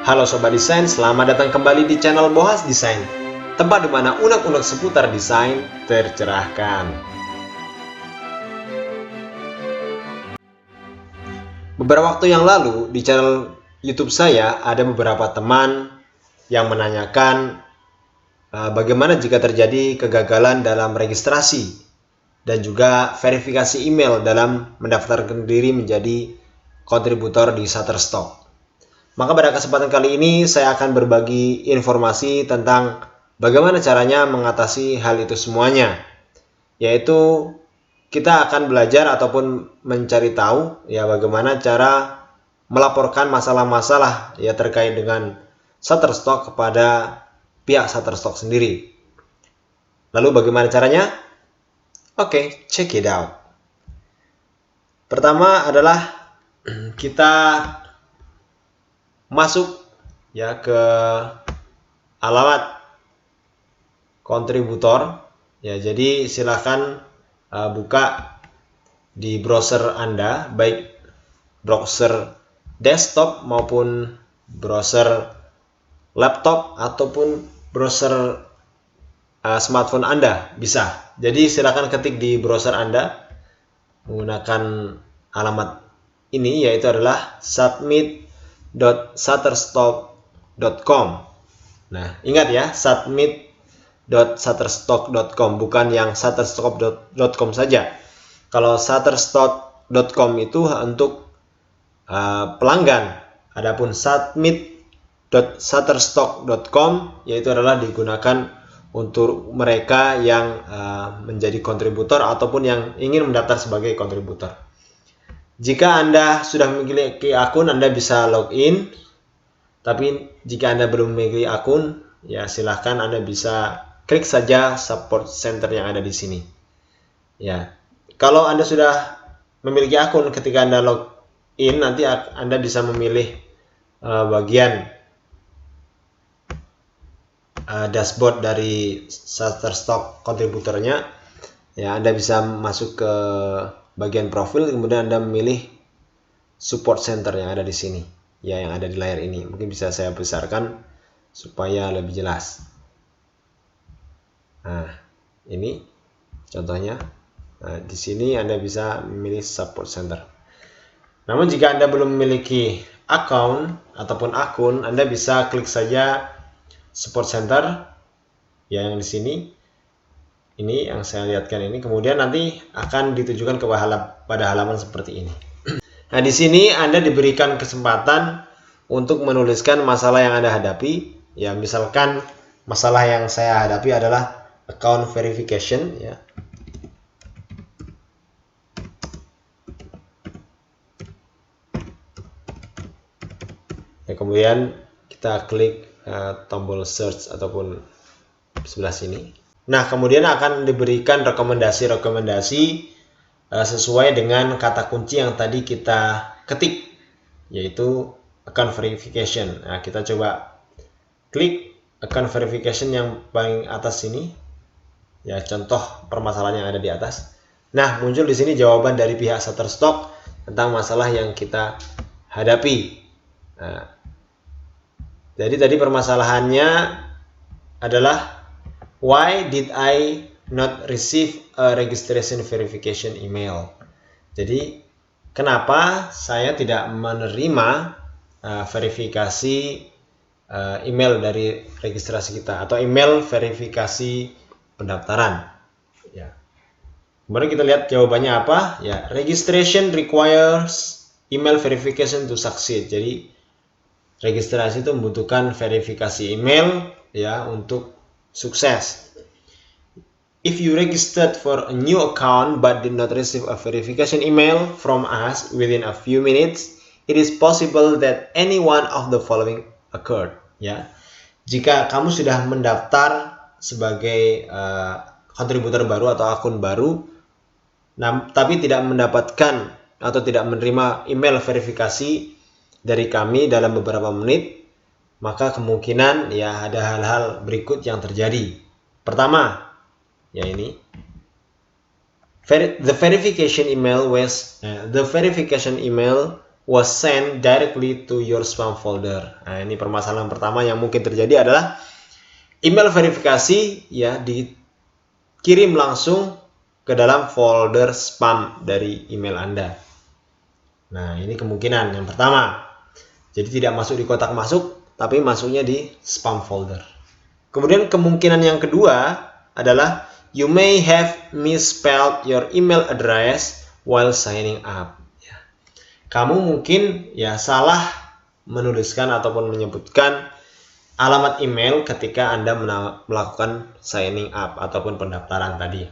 Halo Sobat Desain, selamat datang kembali di channel Bohas Desain, tempat di mana unek-unek seputar desain tercerahkan. Beberapa waktu yang lalu di channel YouTube saya ada beberapa teman yang menanyakan bagaimana jika terjadi kegagalan dalam registrasi dan juga verifikasi email dalam mendaftarkan diri menjadi kontributor di Shutterstock. Maka pada kesempatan kali ini saya akan berbagi informasi tentang bagaimana caranya mengatasi hal itu semuanya. Yaitu kita akan belajar ataupun mencari tahu ya bagaimana cara melaporkan masalah-masalah ya terkait dengan Shutterstock kepada pihak Shutterstock sendiri. Lalu bagaimana caranya? Oke, check it out. Pertama adalah kita masuk ya ke alamat kontributor ya, jadi silakan buka di browser Anda, baik browser desktop maupun browser laptop ataupun browser smartphone Anda bisa. Jadi silakan ketik di browser Anda menggunakan alamat ini, yaitu adalah submit.shutterstock.com. Nah, ingat ya, submit.shutterstock.com, bukan yang shutterstock.com saja. Kalau shutterstock.com itu untuk pelanggan, adapun submit.shutterstock.com yaitu adalah digunakan untuk mereka yang menjadi kontributor ataupun yang ingin mendaftar sebagai kontributor. Jika Anda sudah memiliki akun, Anda bisa login. Tapi jika Anda belum memiliki akun, ya silahkan Anda bisa klik saja support center yang ada di sini. Ya, kalau Anda sudah memiliki akun, ketika Anda login, nanti Anda bisa memilih bagian dashboard dari Shutterstock kontributornya. Ya, Anda bisa masuk ke bagian profil, kemudian Anda memilih support center yang ada di sini, ya, yang ada di layar ini. Mungkin bisa saya besarkan supaya lebih jelas. Nah, ini contohnya. Nah, di sini Anda bisa memilih support center. Namun jika Anda belum memiliki account ataupun akun, Anda bisa klik saja support center ya, yang di sini. Ini yang saya lihatkan ini, kemudian nanti akan ditujukan pada halaman seperti ini. Nah, di sini Anda diberikan kesempatan untuk menuliskan masalah yang Anda hadapi. Ya, misalkan masalah yang saya hadapi adalah account verification ya. Ya, kemudian kita klik tombol search ataupun sebelah sini. Nah, kemudian akan diberikan rekomendasi-rekomendasi sesuai dengan kata kunci yang tadi kita ketik, yaitu account verification. Nah, kita coba klik account verification yang paling atas sini. Ya, contoh permasalahan yang ada di atas. Nah, muncul di sini jawaban dari pihak Shutterstock tentang masalah yang kita hadapi. Nah, jadi tadi permasalahannya adalah why did I not receive a registration verification email? Jadi kenapa saya tidak menerima verifikasi email dari registrasi kita atau email verifikasi pendaftaran? Ya. Kemudian kita lihat jawabannya apa? Ya, registration requires email verification to succeed. Jadi registrasi itu membutuhkan verifikasi email ya untuk sukses. If you registered for a new account but did not receive a verification email from us within a few minutes, it is possible that any one of the following occurred. Ya, jika kamu sudah mendaftar sebagai kontributor baru atau akun baru, tapi tidak mendapatkan atau tidak menerima email verifikasi dari kami dalam beberapa menit, maka kemungkinan ya ada hal-hal berikut yang terjadi. Pertama, ya ini, the verification email was sent directly to your spam folder. Nah, ini permasalahan pertama yang mungkin terjadi adalah email verifikasi ya dikirim langsung ke dalam folder spam dari email Anda. Nah, ini kemungkinan yang pertama. Jadi tidak masuk di kotak masuk, tapi masuknya di spam folder. Kemudian kemungkinan yang kedua adalah you may have misspelled your email address while signing up. Ya. Kamu mungkin ya salah menuliskan ataupun menyebutkan alamat email ketika Anda melakukan signing up ataupun pendaftaran tadi.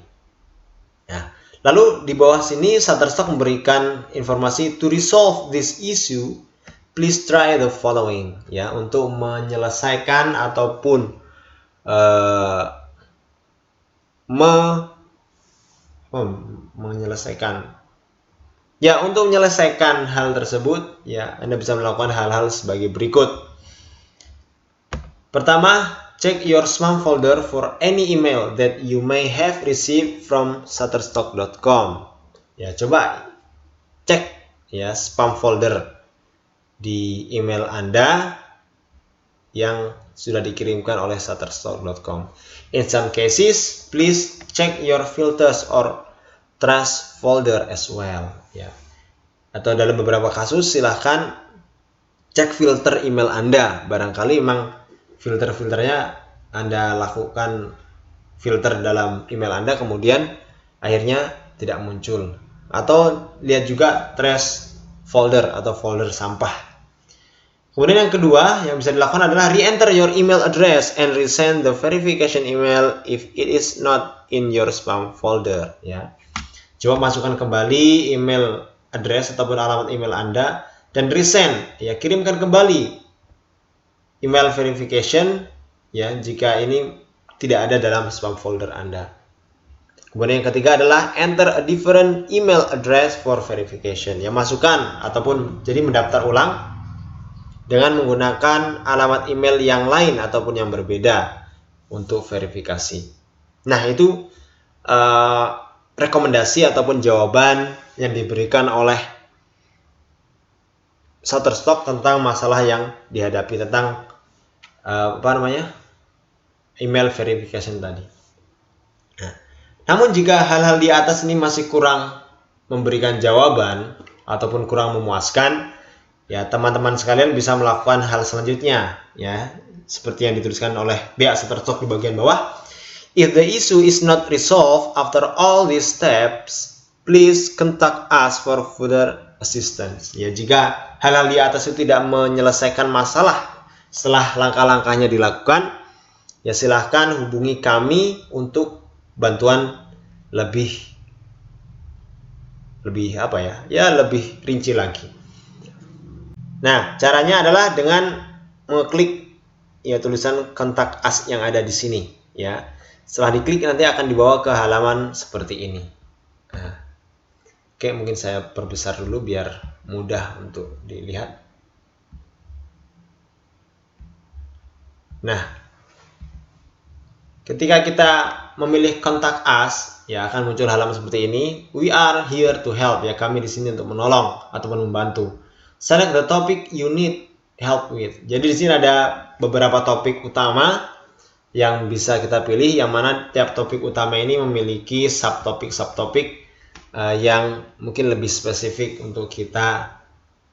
Ya. Lalu di bawah sini Shutterstock memberikan informasi to resolve this issue. Please try the following, ya, untuk menyelesaikan ataupun untuk menyelesaikan hal tersebut, ya, Anda bisa melakukan hal-hal sebagai berikut. Pertama, check your spam folder for any email that you may have received from shutterstock.com. Ya, coba cek ya spam folder di email Anda yang sudah dikirimkan oleh shutterstock.com. In some cases, please check your filters or trash folder as well. Ya. Atau dalam beberapa kasus silahkan cek filter email Anda. Barangkali memang filter-filternya Anda lakukan filter dalam email Anda kemudian akhirnya tidak muncul. Atau lihat juga trash folder atau folder sampah. Kemudian yang kedua yang bisa dilakukan adalah re-enter your email address and resend the verification email if it is not in your spam folder. Ya. Coba masukkan kembali email address ataupun alamat email Anda dan resend, ya, kirimkan kembali email verification ya jika ini tidak ada dalam spam folder Anda. Kemudian yang ketiga adalah enter a different email address for verification. Ya, masukkan ataupun jadi mendaftar ulang dengan menggunakan alamat email yang lain ataupun yang berbeda untuk verifikasi. Nah, itu rekomendasi ataupun jawaban yang diberikan oleh Shutterstock tentang masalah yang dihadapi tentang email verification tadi. Nah, namun jika hal-hal di atas ini masih kurang memberikan jawaban ataupun kurang memuaskan, ya, teman-teman sekalian bisa melakukan hal selanjutnya, ya, seperti yang dituliskan oleh pihak Shutterstock di bagian bawah. If the issue is not resolved after all these steps, please contact us for further assistance. Ya, jika hal-hal di atas itu tidak menyelesaikan masalah setelah langkah-langkahnya dilakukan, ya silahkan hubungi kami untuk bantuan lebih rinci lagi. Nah, caranya adalah dengan mengklik ya tulisan kontak us yang ada di sini, ya. Setelah diklik nanti akan dibawa ke halaman seperti ini. Nah, oke, mungkin saya perbesar dulu biar mudah untuk dilihat. Nah, ketika kita memilih kontak us, ya akan muncul halaman seperti ini. We are here to help, ya, kami di sini untuk menolong ataupun membantu. Select the topic you need help with. Jadi di sini ada beberapa topik utama yang bisa kita pilih, yang mana tiap topik utama ini memiliki subtopik yang mungkin lebih spesifik untuk kita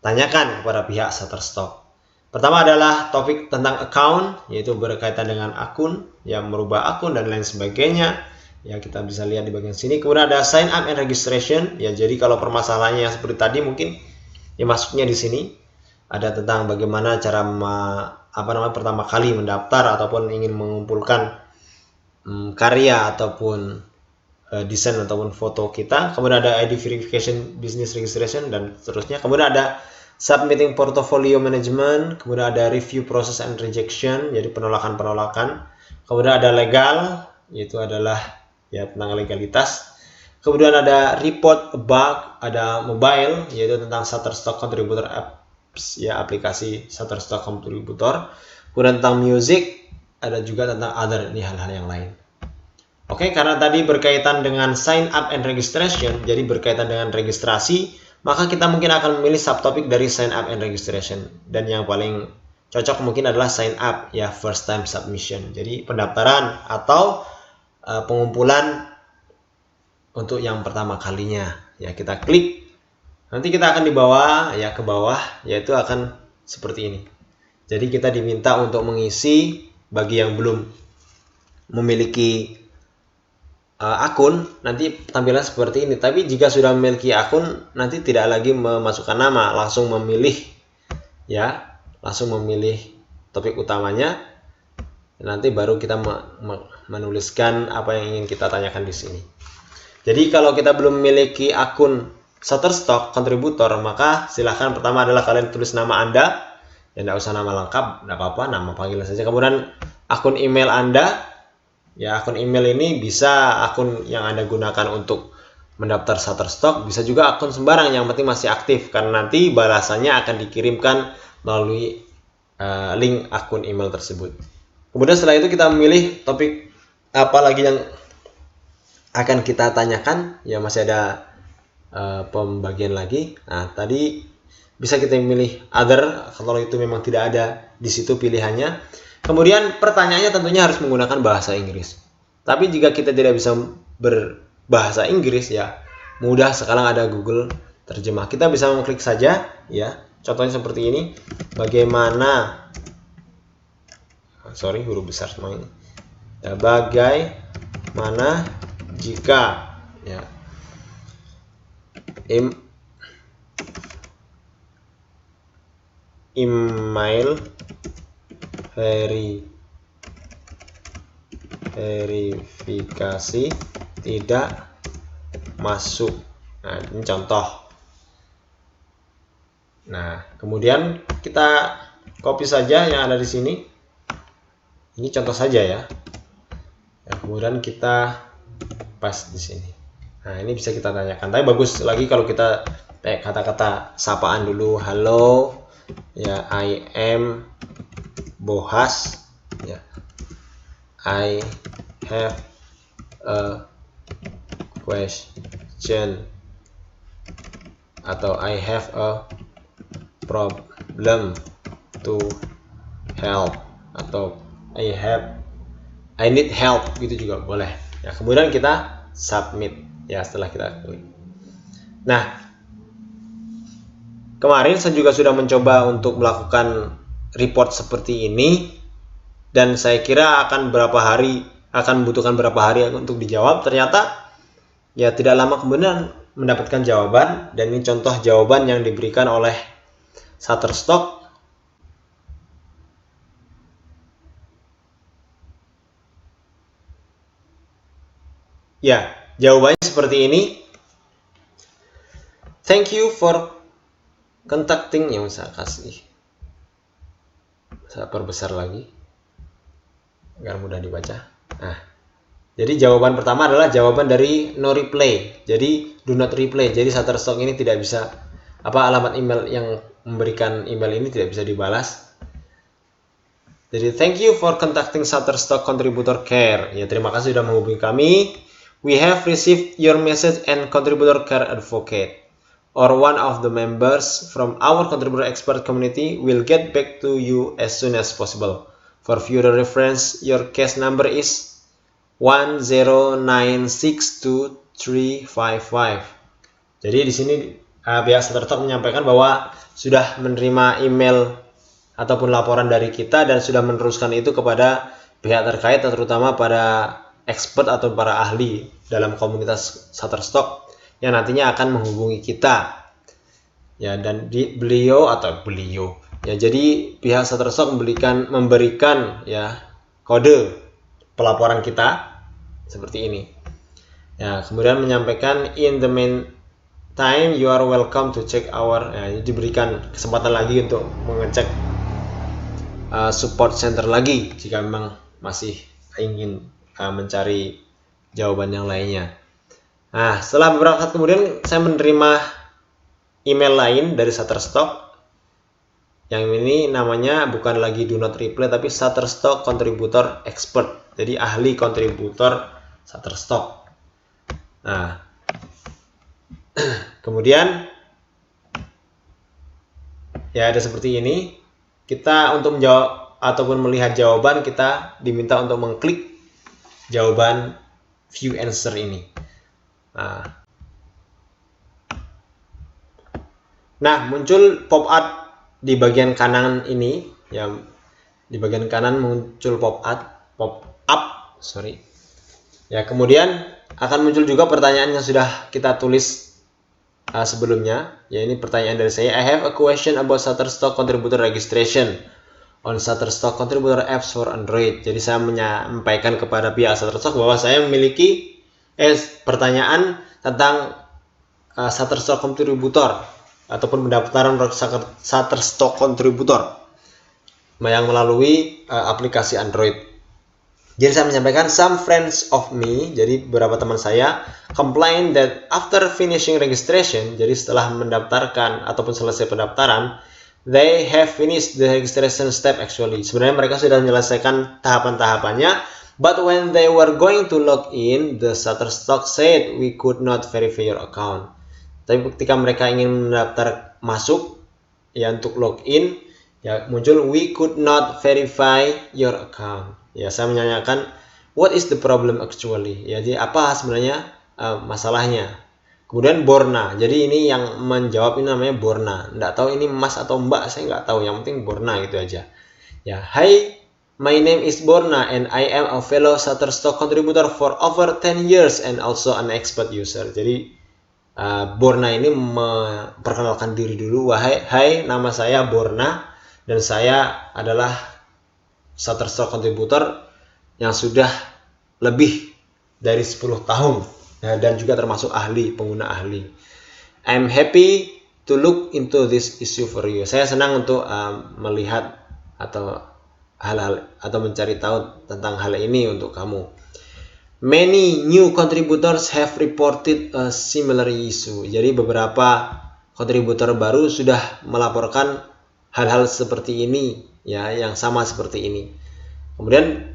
tanyakan kepada pihak Shutterstock. Pertama adalah topik tentang account, yaitu berkaitan dengan akun, yang merubah akun dan lain sebagainya. Ya, kita bisa lihat di bagian sini. Kemudian ada sign up and registration. Ya, jadi kalau permasalahannya yang seperti tadi mungkin ya masuknya di sini. Ada tentang bagaimana cara pertama kali mendaftar ataupun ingin mengumpulkan karya ataupun desain ataupun foto kita. Kemudian ada ID verification, business registration dan seterusnya. Kemudian ada submitting portfolio management, kemudian ada review process and rejection, jadi penolakan. Kemudian ada legal, yaitu adalah ya tentang legalitas. Kemudian ada report a bug, ada mobile, yaitu tentang Shutterstock Contributor Apps, ya aplikasi Shutterstock Contributor. Kemudian tentang music, ada juga tentang other, ini hal-hal yang lain. Oke, karena tadi berkaitan dengan sign up and registration, jadi berkaitan dengan registrasi, maka kita mungkin akan memilih subtopik dari sign up and registration. Dan yang paling cocok mungkin adalah sign up, ya, first time submission. Jadi pendaftaran atau pengumpulan untuk yang pertama kalinya. Ya, kita klik. Nanti kita akan dibawa ya ke bawah, yaitu akan seperti ini. Jadi kita diminta untuk mengisi bagi yang belum memiliki akun, nanti tampilan seperti ini. Tapi jika sudah memiliki akun, nanti tidak lagi memasukkan nama, langsung memilih, ya, langsung memilih topik utamanya. Nanti baru kita menuliskan apa yang ingin kita tanyakan di sini. Jadi kalau kita belum memiliki akun Shutterstock kontributor, maka silahkan pertama adalah kalian tulis nama Anda, ya, tidak usah nama lengkap, tidak apa-apa, nama panggilan saja. Kemudian akun email Anda. Ya, akun email ini bisa akun yang Anda gunakan untuk mendaftar Shutterstock, bisa juga akun sembarang, yang penting masih aktif, karena nanti balasannya akan dikirimkan melalui link akun email tersebut. Kemudian setelah itu kita memilih topik apa lagi yang akan kita tanyakan, ya, masih ada pembagian lagi. Nah, tadi bisa kita memilih other kalau itu memang tidak ada di situ pilihannya. Kemudian pertanyaannya tentunya harus menggunakan bahasa Inggris. Tapi jika kita tidak bisa berbahasa Inggris, ya, mudah, sekarang ada Google Terjemah. Kita bisa mengklik saja, ya. Contohnya seperti ini. Bagaimana, huruf besar semua ini. Ya, bagaimana jika, ya, email verifikasi tidak masuk. Nah, ini contoh. Nah, kemudian kita copy saja yang ada di sini. Ini contoh saja, ya. Kemudian kita paste di sini. Nah, ini bisa kita tanyakan. Tapi bagus lagi kalau kita kata-kata sapaan dulu. Halo, ya, I am Bohas, ya, I have a question, atau I have a problem to help, atau I need help, gitu juga boleh. Ya, kemudian kita submit, ya, setelah kita klik. Nah, kemarin saya juga sudah mencoba untuk melakukan report seperti ini, dan saya kira akan membutuhkan berapa hari untuk dijawab. Ternyata, ya, tidak lama kemudian mendapatkan jawaban, dan ini contoh jawaban yang diberikan oleh Shutterstock. Ya, jawabannya seperti ini. Thank you for contacting, yang saya kasih, saya perbesar lagi agar mudah dibaca. Nah, jadi jawaban pertama adalah jawaban dari no reply. Jadi do not reply. Jadi Shutterstock ini tidak bisa, alamat email yang memberikan email ini tidak bisa dibalas. Jadi thank you for contacting Shutterstock Contributor Care. Ya, terima kasih sudah menghubungi kami. We have received your message, and Contributor Care Advocate or one of the members from our contributor expert community will get back to you as soon as possible. For further reference, your case number is 1096235. Jadi di sini pihak Shutterstock menyampaikan bahwa sudah menerima email ataupun laporan dari kita dan sudah meneruskan itu kepada pihak terkait, terutama pada expert atau para ahli dalam komunitas Shutterstock yang nantinya akan menghubungi kita, ya. Dan beliau, ya, jadi pihak Shutterstock memberikan ya kode pelaporan kita seperti ini, ya. Kemudian menyampaikan in the meantime you are welcome to check our, ya, diberikan kesempatan lagi untuk mengecek support center lagi jika memang masih ingin mencari jawaban yang lainnya. Nah, setelah beberapa saat kemudian saya menerima email lain dari Shutterstock. Yang ini namanya bukan lagi do not reply, tapi Shutterstock Contributor Expert. Jadi ahli kontributor Shutterstock. Nah, kemudian Ya, ada seperti ini. Kita untuk menjawab ataupun melihat jawaban, kita diminta untuk mengklik jawaban view answer ini. Nah, muncul pop up di bagian kanan ini, ya, di bagian kanan muncul pop up, sorry. Ya, kemudian akan muncul juga pertanyaan yang sudah kita tulis sebelumnya. Ya, ini pertanyaan dari saya. I have a question about Shutterstock contributor registration on Shutterstock contributor apps for Android. Jadi saya menyampaikan kepada pihak Shutterstock bahwa saya memiliki pertanyaan tentang Shutterstock contributor ataupun pendaftaran Shutterstock contributor yang melalui aplikasi Android. Jadi saya menyampaikan some friends of me, jadi beberapa teman saya complain that after finishing registration, jadi setelah mendaftarkan ataupun selesai pendaftaran, they have finished the registration step actually. Sebenarnya mereka sudah menyelesaikan tahapan-tahapannya, but when they were going to log in, the Shutterstock said we could not verify your account. Tapi ketika mereka ingin mendaftar masuk, ya untuk login, ya muncul we could not verify your account. Ya, saya menanyakan what is the problem actually? Ya, jadi apa sebenarnya masalahnya? Kemudian Borna. Jadi ini yang menjawab ini namanya Borna. Nggak tahu ini Mas atau Mbak, saya nggak tahu. Yang penting Borna gitu aja. Ya, hi, my name is Borna and I am a fellow Shutterstock contributor for over 10 years and also an expert user. Jadi Borna ini memperkenalkan diri dulu. Hai, nama saya Borna dan saya adalah Shutterstock contributor yang sudah lebih dari 10 tahun dan juga termasuk pengguna ahli. I'm happy to look into this issue for you. Saya senang untuk melihat atau hal-hal atau mencari tahu tentang hal ini untuk kamu. Many new contributors have reported a similar issue. Jadi beberapa kontributor baru sudah melaporkan hal-hal seperti ini, ya, yang sama seperti ini. Kemudian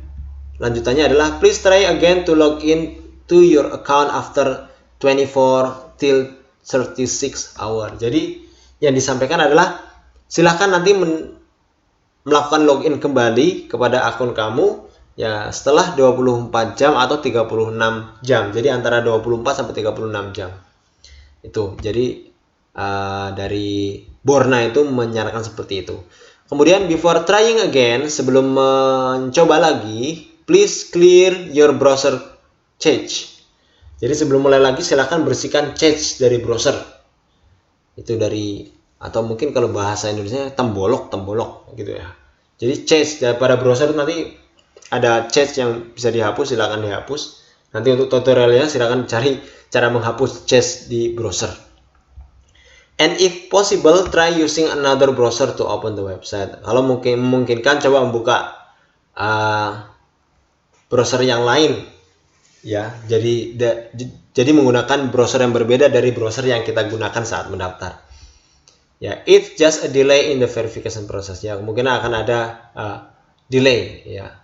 lanjutannya adalah please try again to log in to your account after 24 till 36 hour. Jadi yang disampaikan adalah silakan nanti melakukan login kembali kepada akun kamu, ya, setelah 24 jam atau 36 jam. Jadi antara 24 sampai 36 jam. Itu. Jadi dari Borna itu menyarankan seperti itu. Kemudian before trying again, sebelum mencoba lagi, please clear your browser cache. Jadi sebelum mulai lagi silahkan bersihkan cache dari browser. Itu dari, atau mungkin kalau bahasa Indonesia tembolok gitu ya. Jadi cache daripada browser nanti ada cache yang bisa dihapus, silakan dihapus. Nanti untuk tutorialnya silakan cari cara menghapus cache di browser. And if possible, try using another browser to open the website. Kalau memungkinkan, coba membuka browser yang lain, ya. Jadi menggunakan browser yang berbeda dari browser yang kita gunakan saat mendaftar. Ya, it's just a delay in the verification process. Ya, kemungkinan akan ada delay, ya,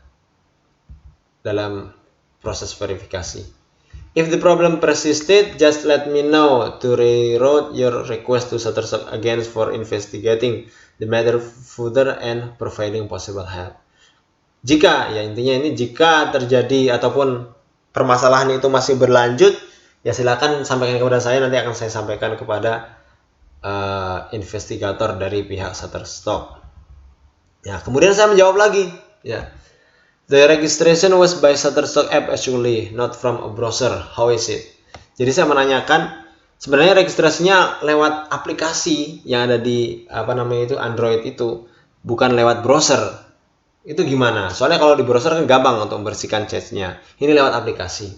dalam proses verifikasi. If the problem persisted, just let me know to reroute your request to Shutterstock again for investigating the matter further and providing possible help. Jika, ya intinya ini, jika terjadi ataupun permasalahan itu masih berlanjut, ya silakan sampaikan kepada saya, nanti akan saya sampaikan kepada investigator dari pihak Shutterstock. Ya, kemudian saya menjawab lagi, ya. The registration was by Shutterstock app actually, not from a browser. How is it? Jadi saya menanyakan, sebenarnya registrasinya lewat aplikasi yang ada di Android itu, bukan lewat browser. Itu gimana? Soalnya kalau di browser kan gampang untuk membersihkan cache-nya. Ini lewat aplikasi.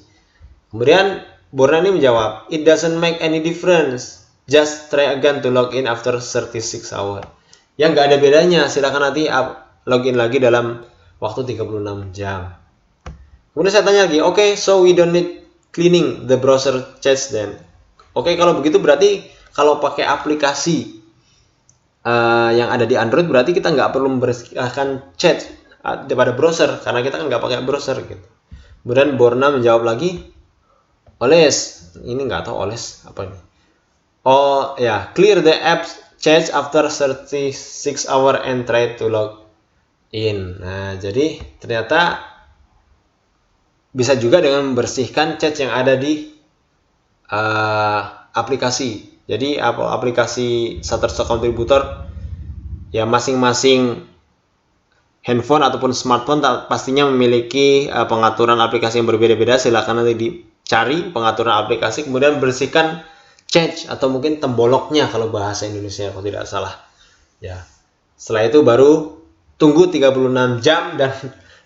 Kemudian Borna ini menjawab, it doesn't make any difference. Just try again to log in after 36 hours. Ya nggak ada bedanya. Silakan nanti login lagi dalam waktu 36 jam. Kemudian saya tanya lagi, okay, so we don't need cleaning the browser cache then. Oke, kalau begitu berarti kalau pakai aplikasi yang ada di Android, berarti kita nggak perlu membersihkan cache daripada browser, karena kita kan nggak pakai browser gitu. Kemudian Borna menjawab lagi, oles, ini nggak tahu oles apa ini. Oh ya, clear the app change after 36 hour and try to log in. Nah, jadi ternyata bisa juga dengan membersihkan cache yang ada di aplikasi. Jadi aplikasi Shutterstock Contributor ya, masing-masing handphone ataupun smartphone pastinya memiliki pengaturan aplikasi yang berbeda-beda. Silakan nanti dicari pengaturan aplikasi, kemudian bersihkan cache atau mungkin temboloknya kalau bahasa Indonesia kalau tidak salah. Ya. Setelah itu baru tunggu 36 jam dan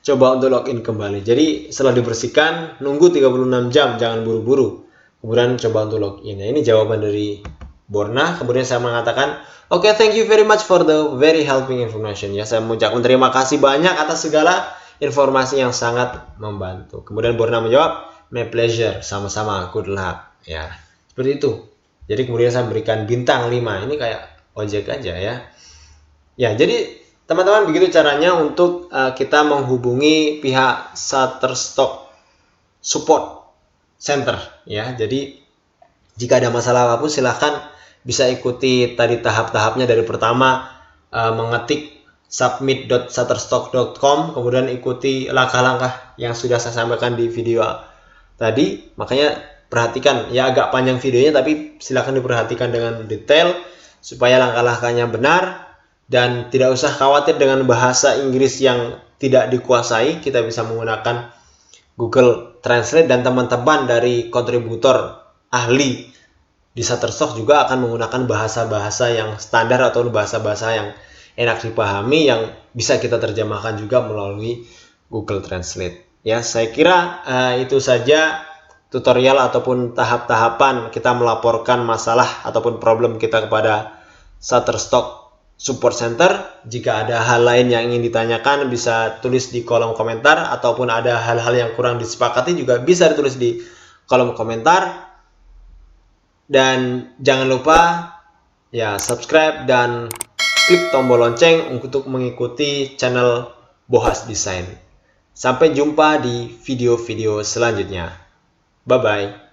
coba untuk login kembali. Jadi setelah dibersihkan, nunggu 36 jam, jangan buru-buru. Kemudian coba untuk login. Nah, ini jawaban dari Borna. Kemudian saya mengatakan, oke, thank you very much for the very helping information. Ya, saya mengucapkan terima kasih banyak atas segala informasi yang sangat membantu. Kemudian Borna menjawab, my pleasure, sama-sama, good luck. Ya, seperti itu. Jadi kemudian saya memberikan bintang 5. Ini kayak ojek aja ya. Ya, jadi teman-teman begitu caranya untuk kita menghubungi pihak Shutterstock Support Center ya. Jadi jika ada masalah apapun silahkan bisa ikuti tadi tahap-tahapnya. Dari pertama mengetik submit.shutterstock.com, kemudian ikuti langkah-langkah yang sudah saya sampaikan di video tadi. Makanya perhatikan ya, agak panjang videonya tapi silahkan diperhatikan dengan detail supaya langkah-langkahnya benar. Dan tidak usah khawatir dengan bahasa Inggris yang tidak dikuasai, kita bisa menggunakan Google Translate, dan teman-teman dari kontributor ahli di Shutterstock juga akan menggunakan bahasa-bahasa yang standar atau bahasa-bahasa yang enak dipahami yang bisa kita terjemahkan juga melalui Google Translate. Ya, saya kira itu saja tutorial ataupun tahap-tahapan kita melaporkan masalah ataupun problem kita kepada Shutterstock Support Center. Jika ada hal lain yang ingin ditanyakan bisa tulis di kolom komentar, ataupun ada hal-hal yang kurang disepakati juga bisa ditulis di kolom komentar. Dan jangan lupa ya subscribe dan klik tombol lonceng untuk mengikuti channel Bohas Design. Sampai jumpa di video-video selanjutnya. Bye bye.